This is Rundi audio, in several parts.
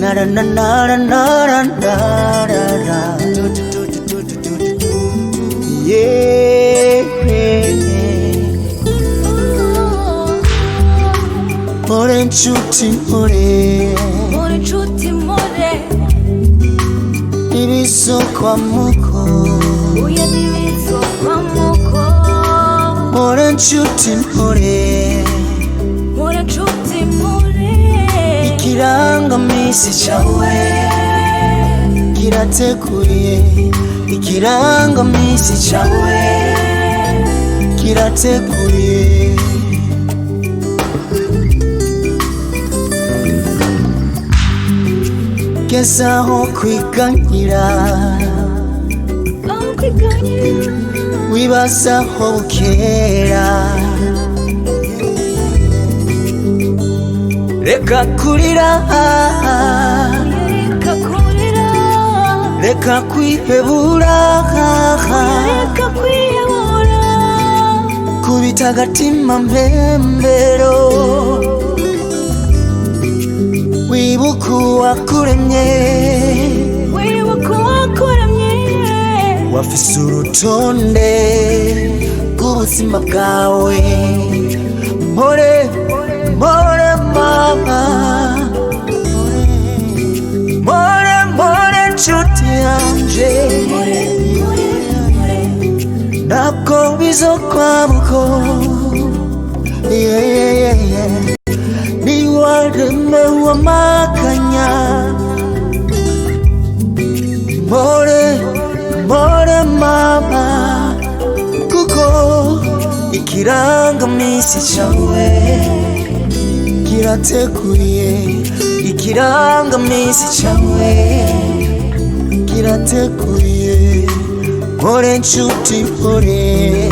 Na na na na na na na na. Yeah. More nshuti more. More nshuti more. Ibisokwa muko. Oya ibisokwa muko. More nshuti more. More nshuti more. Ikirangamisi cyawe kirateguye. Ikirangamisi cyawe kirateguye. Gezaho kwiganyira, wibazaho bukera. Reka kurira, reka kwihebura, kubita agatima mpembero. Wibuka uwakuremye, wafise urutonde rw'ubuzima bwawe. More, more mama, more, more nshuti yanje. Ntabwo bizokwamuko, yeah, yeah, yeah. Niwaremewe amakanya. More, more mama, kuko ikirangamisi cyawe kirateguye. Ikirangamisi cyawe kirateguye. More nshuti more.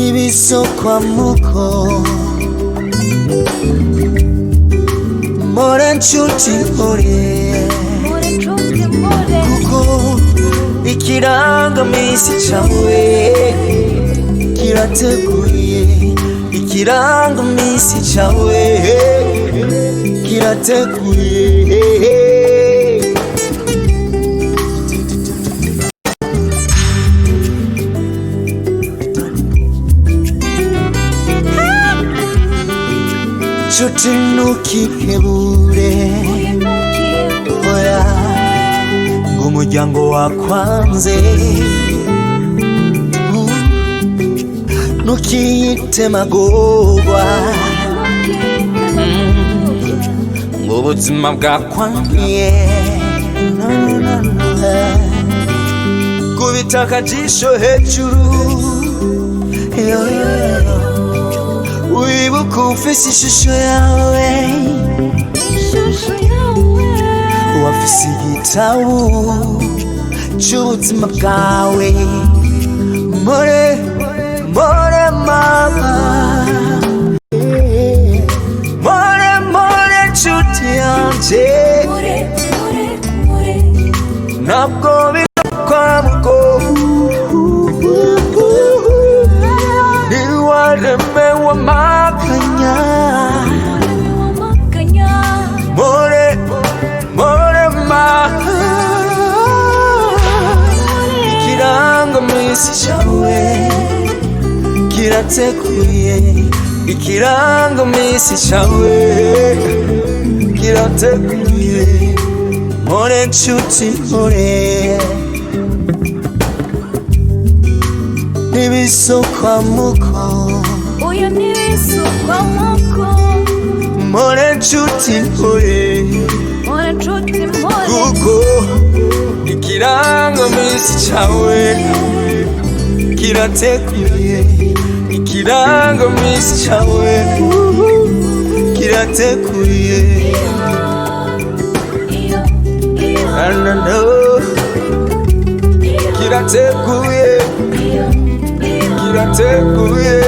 Ibisokwa muko. More nshuti more. Kuko ikirangamisi cyawe kirateguye. Ikirangamisi cyawe kirateguye. Nshuti ntukihebure, oya ngo umuryango wakwanze. Ntukiyite magorwa, ngo ubuzima bwakwangiye. Kubita akajisho hejuru, wibuka ufise ishusho yawe. Wafise igitabo cy'ubuzima bwawe. More, more mama, more, more nshuti yanje. Ntabwo bizokwamuko, niwaremewe amakanya. More, more mama, ikirangamisi cyawe kirateguye. Ikirangamisi cyawe kirateguye. More nshuti more. Ibisokwa muko. Oya ibisokwa muko. More nshuti more. More nshuti more. Kuko ikirangamisi cyawe kirateguye. Ikirangamisi cyawe kirateguye. Kirateguye. Kirateguye.